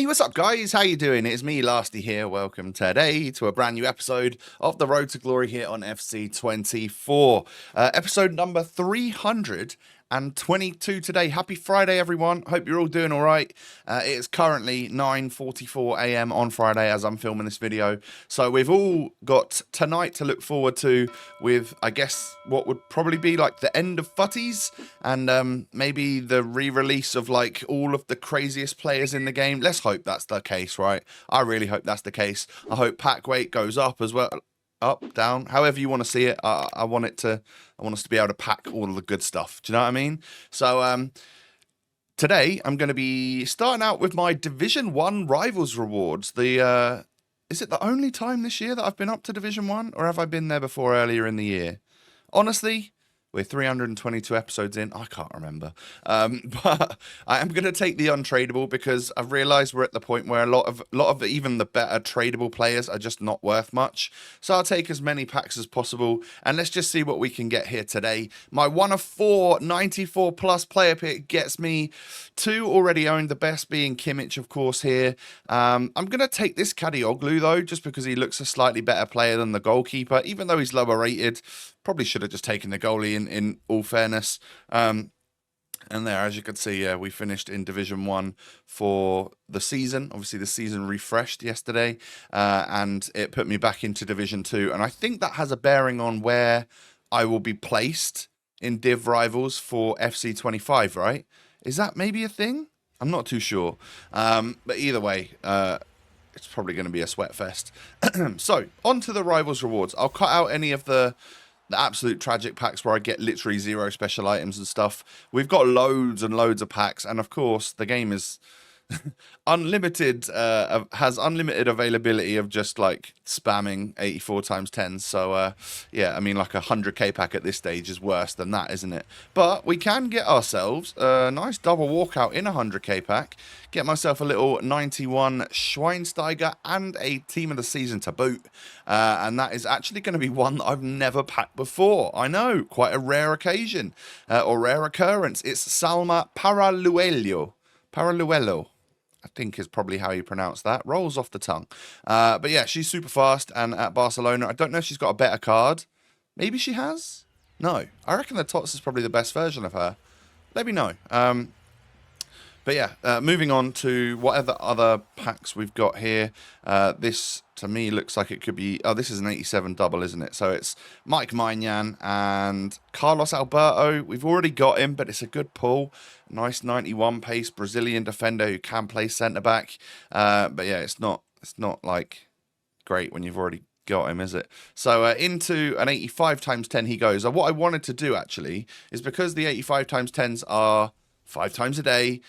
Hey, what's up, guys? How you doing? It's me, Lasty here. Welcome today to a brand new episode of the Road to Glory here on FC24. Episode number 322 today. Happy Friday, everyone. Hope you're all doing all right. It is currently 9:44 a.m. on Friday as I'm filming this video. So we've all got tonight to look forward to with, I guess, what would probably be like the end of Futties and maybe the re-release of like all of the craziest players in the game. Let's hope that's the case, right? I really hope that's the case. I hope pack weight goes up as well. Up, down, however you want to see it. I want us to be able to pack all of the good stuff. Do you know what I mean? So today I'm going to be starting out with my Division 1 Rivals rewards. Is it the only time this year that I've been up to Division 1, or have I been there before earlier in the year? Honestly, we're 322 episodes in. I can't remember. But I am going to take the untradeable because I've realised we're at the point where a lot of even the better tradable players are just not worth much. So I'll take as many packs as possible. And let's just see what we can get here today. My 1 of 4 94 plus player pick gets me 2 already owned. The best being Kimmich, of course, here. I'm going to take this Kadioglu, though, just because he looks a slightly better player than the goalkeeper, even though he's lower rated. Probably should have just taken the goalie in all fairness. And there, as you can see, we finished in Division 1 for the season. Obviously, the season refreshed yesterday, and it put me back into Division 2. And I think that has a bearing on where I will be placed in Div Rivals for FC25, right? Is that maybe a thing? I'm not too sure. But either way, it's probably going to be a sweat fest. So, on to the Rivals rewards. I'll cut out any of the absolute tragic packs where I get literally 0 special items and stuff. We've got loads and loads of packs, and of course the game is unlimited, has unlimited availability of just like spamming 84 times 10s. So yeah, I mean, like a 100k pack at this stage is worse than that, isn't it? But we can get ourselves a nice double walkout in a 100k pack, get myself a little 91 Schweinsteiger and a team of the season to boot. And that is actually going to be one that I've never packed before. I know, quite a rare occasion or rare occurrence. It's Salma Paraluello. I think is probably how you pronounce that. Rolls off the tongue. But yeah, she's super fast. And at Barcelona, I don't know if she's got a better card. Maybe she has? No. I reckon the Tots is probably the best version of her. Let me know. But yeah, moving on to whatever other packs we've got here. This, to me, looks like it could be... Oh, this is an 87 double, isn't it? So it's Mike Maignan and Carlos Alberto. We've already got him, but it's a good pull. Nice 91 pace Brazilian defender who can play centre-back. But yeah, it's not like great when you've already got him, is it? So into an 85 times 10 he goes. What I wanted to do, actually, is because the 85 times 10s are 5 times a day.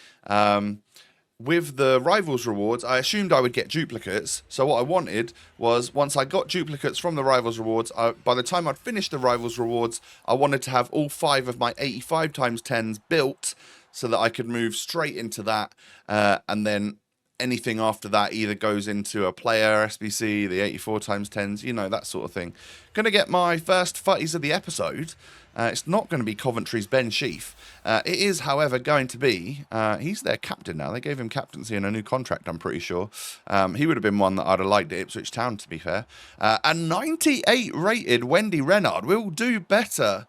With the Rivals rewards, I assumed I would get duplicates. So what I wanted was, once I got duplicates from the Rivals rewards, by the time I'd finished the Rivals rewards, I wanted to have all 5 of my 85 times 10s built so that I could move straight into that. And then anything after that either goes into a player SBC, the 84 times 10s, you know, that sort of thing. Going to get my first Futties of the episode. It's not going to be Coventry's Ben Sheaf. It is, however, going to be... he's their captain now. They gave him captaincy and a new contract, I'm pretty sure. He would have been one that I'd have liked at Ipswich Town, to be fair. A 98 rated Wendy Renard will do better.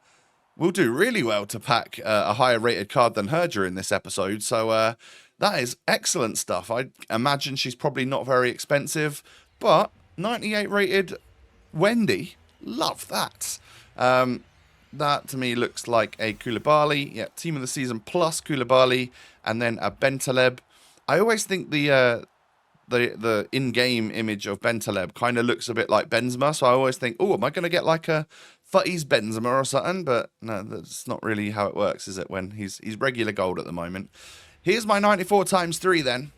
Will do really well to pack a higher rated card than her during this episode. So that is excellent stuff. I imagine she's probably not very expensive. But 98 rated Wendy, love that. That, to me, looks like a Koulibaly. Yeah, team of the season plus Koulibaly. And then a Bentaleb. I always think the in-game image of Bentaleb kind of looks a bit like Benzema. So I always think, oh, am I going to get like a Futties Benzema or something? But no, that's not really how it works, is it? When he's regular gold at the moment. Here's my 94 times 3 then.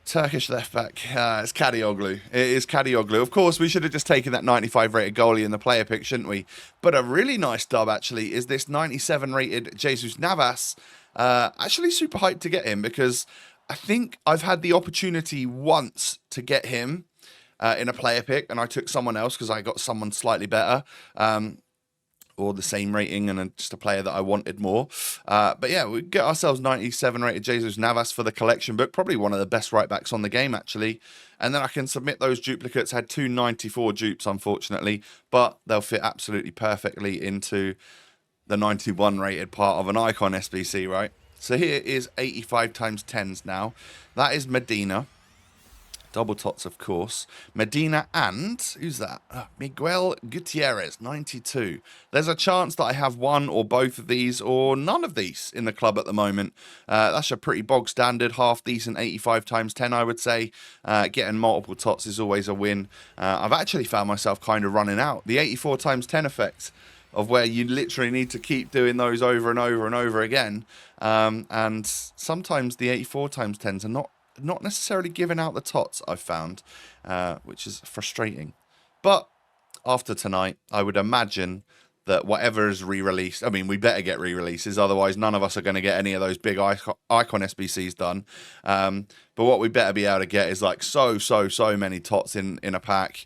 Turkish left back. It's Kadioglu. It is Kadioglu. Of course, we should have just taken that 95 rated goalie in the player pick, shouldn't we? But a really nice dub, actually, is this 97 rated Jesus Navas. Actually, super hyped to get him because I think I've had the opportunity once to get him in a player pick, and I took someone else because I got someone slightly better. or the same rating, and just a player that I wanted more. But yeah, we get ourselves 97 rated Jesus Navas for the collection book, probably one of the best right backs on the game actually. And then I can submit those duplicates. Had 294 dupes unfortunately, but they'll fit absolutely perfectly into the 91 rated part of an icon SBC, right? So here is 85 times 10s now. That is Medina. Double tots, of course. Medina and, who's that? Miguel Gutierrez, 92. There's a chance that I have one or both of these or none of these in the club at the moment. That's a pretty bog standard, half decent 85 times 10, I would say. Getting multiple tots is always a win. I've actually found myself kind of running out. The 84 times 10 effect of where you literally need to keep doing those over and over and over again. And sometimes the 84 times 10s are not necessarily giving out the tots, I've found, which is frustrating. But after tonight, I would imagine that whatever is re-released, I mean, we better get re-releases, otherwise none of us are going to get any of those big icon SBCs done. But what we better be able to get is like so many tots in a pack.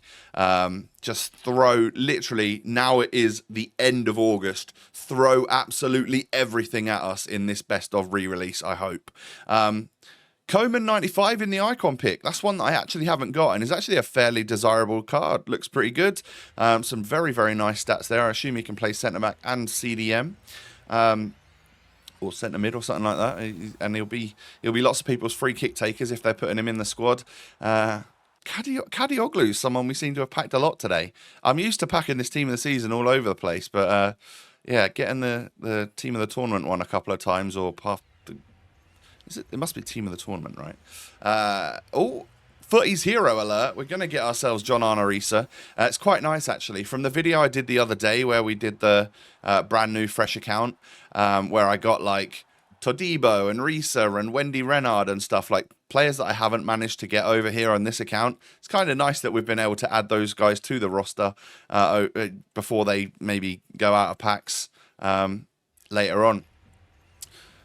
Just throw, literally, now it is the end of August, throw absolutely everything at us in this best of re-release, I hope. Coman 95 in the icon pick. That's one that I actually haven't got, and is actually a fairly desirable card. Looks pretty good. Some very nice stats there. I assume he can play centre back and CDM, or centre mid or something like that. And he'll be lots of people's free kick takers if they're putting him in the squad. Kadioglu is someone we seem to have packed a lot today. I'm used to packing this team of the season all over the place, but yeah, getting the team of the tournament one a couple of times, or it must be team of the tournament, right? Futties hero alert. We're going to get ourselves John Arnorisa. It's quite nice, actually. From the video I did the other day where we did the brand new fresh account, where I got like Todibo and Risa and Wendy Renard and stuff, like players that I haven't managed to get over here on this account. It's kind of nice that we've been able to add those guys to the roster before they maybe go out of packs later on.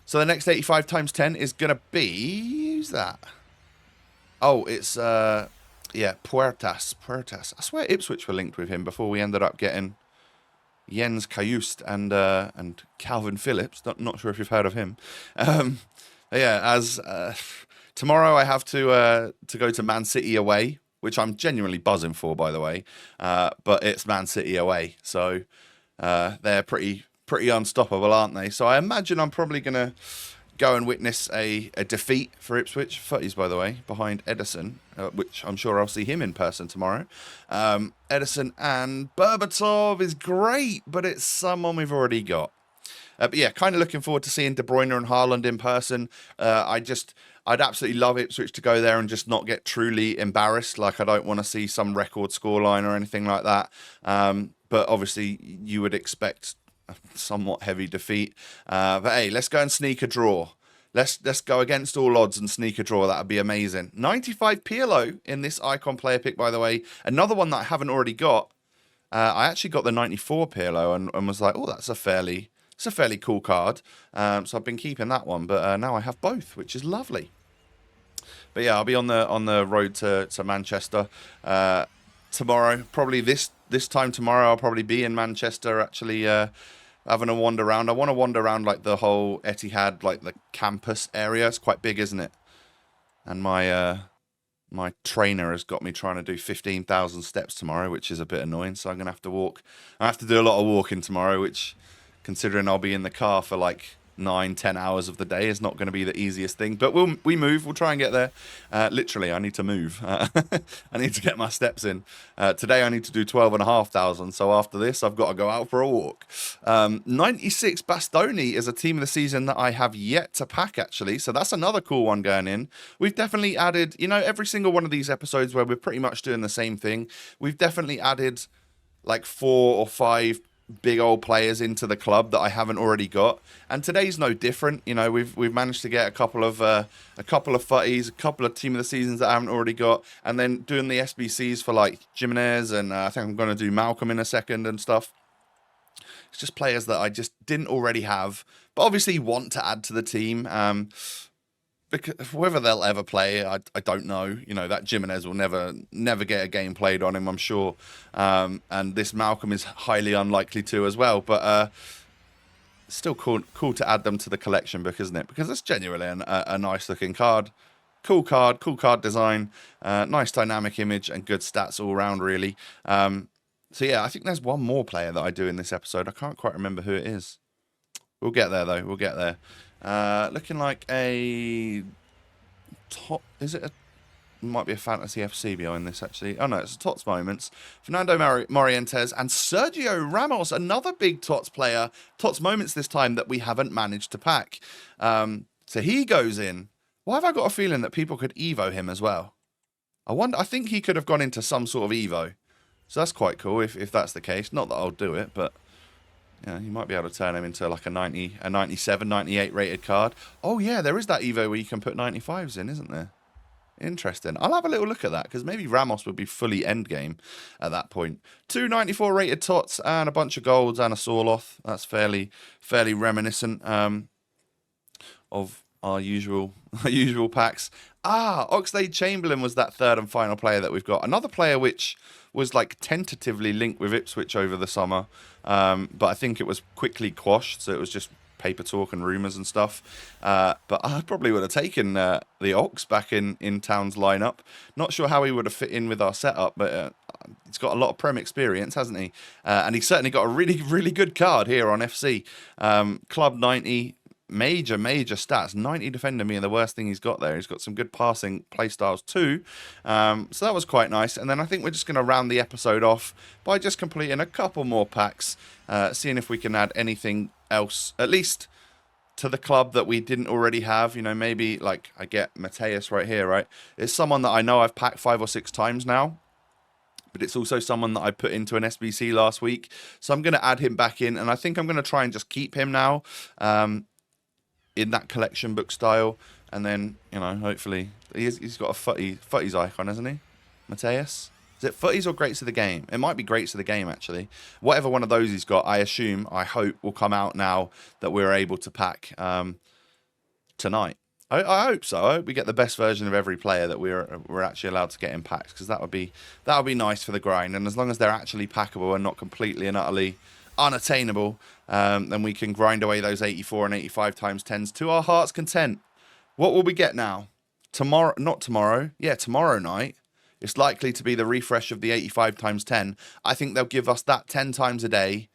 So the next 85 times 10 is going to be... Who's that? Oh, it's... yeah, Puertas. I swear Ipswich were linked with him before we ended up getting Jens Kajust and Calvin Phillips. Not sure if you've heard of him. Yeah, as... tomorrow I have to go to Man City away, which I'm genuinely buzzing for, by the way. But it's Man City away, so they're pretty unstoppable, aren't they? So I imagine I'm probably going to go and witness a defeat for Ipswich. Futties, by the way, behind Edison, which I'm sure I'll see him in person tomorrow. Edison and Berbatov is great, but it's someone we've already got. But yeah, kind of looking forward to seeing De Bruyne and Haaland in person. I'd absolutely love Ipswich to go there and just not get truly embarrassed. Like, I don't want to see some record scoreline or anything like that. But obviously, you would expect a somewhat heavy defeat. But hey, let's go and sneak a draw. Let's go against all odds and sneak a draw. That would be amazing. 95 Pirlo in this icon player pick, by the way. Another one that I haven't already got. I actually got the 94 Pirlo and was like, oh, it's a fairly cool card. So I've been keeping that one, but now I have both, which is lovely. But yeah, I'll be on the road to Manchester tomorrow. Probably this time tomorrow, I'll probably be in Manchester, actually having a wander around. I want to wander around like the whole Etihad, like the campus area. It's quite big, isn't it? And my trainer has got me trying to do 15,000 steps tomorrow, which is a bit annoying. So I'm gonna have to walk. I have to do a lot of walking tomorrow, which, considering I'll be in the car for like 9-10 hours of the day, is not going to be the easiest thing, but we'll try and get there. Literally, I need to move. I need to get my steps in. Today I need to do 12,500, so after this I've got to go out for a walk. 96 Bastoni is a team of the season that I have yet to pack, actually, so that's another cool one going in. We've definitely added, every single one of these episodes where we're pretty much doing the same thing, we've definitely added like 4 or 5 big old players into the club that I haven't already got, and today's no different. We've managed to get a couple of Futties, a couple of team of the seasons that I haven't already got, and then doing the SBCs for like Jimenez, and I think I'm going to do Malcolm in a second and stuff. It's just players that I just didn't already have, but obviously want to add to the team. because whether they'll ever play, I don't know. You know, that Jimenez will never get a game played on him, I'm sure. And this Malcolm is highly unlikely to as well. But still cool to add them to the collection book, isn't it? Because it's genuinely a nice looking card. Cool card design, nice dynamic image, and good stats all around, really. So yeah, I think there's one more player that I do in this episode. I can't quite remember who it is. We'll get there, though. We'll get there. Looking like a top... Is it a... Might be a Fantasy FC behind this, actually. Oh, no, it's a Tots Moments. Fernando Morientes and Sergio Ramos, another big Tots player. Tots Moments this time that we haven't managed to pack. So he goes in. Why have I got a feeling that people could Evo him as well? I think he could have gone into some sort of Evo. So that's quite cool if that's the case. Not that I'll do it, but... Yeah, you might be able to turn him into like a 90, a 97, 98 rated card. Oh, yeah, there is that Evo where you can put 95s in, isn't there? Interesting. I'll have a little look at that, because maybe Ramos would be fully endgame at that point. 2 94 rated Tots and a bunch of golds and a Sorloth. That's fairly reminiscent of our usual packs. Oxlade Chamberlain was that third and final player that we've got. Another player which was like tentatively linked with Ipswich over the summer, but I think it was quickly quashed, so it was just paper talk and rumours and stuff. But I probably would have taken the Ox back in Town's lineup. Not sure how he would have fit in with our setup, but he's got a lot of Prem experience, hasn't he? And he's certainly got a really good card here on FC. Club 90. Major stats. 90 defender being the worst thing he's got there. He's got some good passing play styles too. So that was quite nice. And then I think we're just going to round the episode off by just completing a couple more packs, seeing if we can add anything else, at least to the club that we didn't already have. You know, maybe like I get Mateus right here, right? It's someone that I know I've packed 5 or 6 times now. But it's also someone that I put into an SBC last week. So I'm going to add him back in. And I think I'm going to try and just keep him now. In that collection book style, and then, you know, hopefully he's got a Futties icon, hasn't he? Mateus? Is it Futties or Greats of the Game? It might be Greats of the Game, actually. Whatever one of those he's got, I hope will come out now that we're able to pack tonight. I hope so. I hope we get the best version of every player that we're actually allowed to get in packs, because that would be nice for the grind. And as long as they're actually packable and not completely and utterly unattainable, then we can grind away those 84 and 85 times 10s to our heart's content. What will we get now? Tomorrow night. It's likely to be the refresh of the 85 times 10. I think they'll give us that 10 times a day.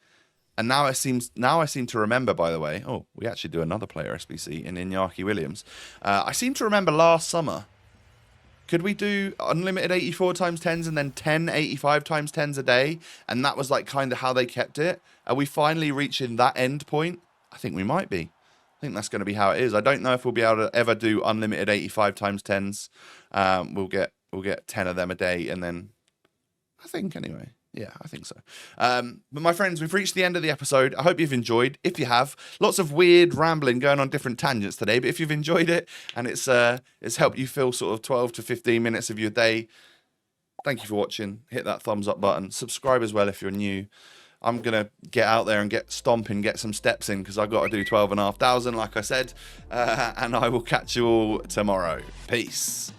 And now I seem to remember, by the way, we actually do another player SBC in Iñaki Williams. I seem to remember last summer, could we do unlimited 84 times 10s and then 10 85 times 10s a day? And that was like kind of how they kept it. Are we finally reaching that end point? I think we might be. I think that's going to be how it is. I don't know if we'll be able to ever do unlimited 85 times 10s. We'll get 10 of them a day, and then I think anyway. Yeah, I think so. But my friends, we've reached the end of the episode. I hope you've enjoyed. If you have, lots of weird rambling going on different tangents today. But if you've enjoyed it and it's helped you fill sort of 12 to 15 minutes of your day, thank you for watching. Hit that thumbs up button. Subscribe as well if you're new. I'm going to get out there and get stomping, get some steps in, because I've got to do 12,500, like I said. And I will catch you all tomorrow. Peace.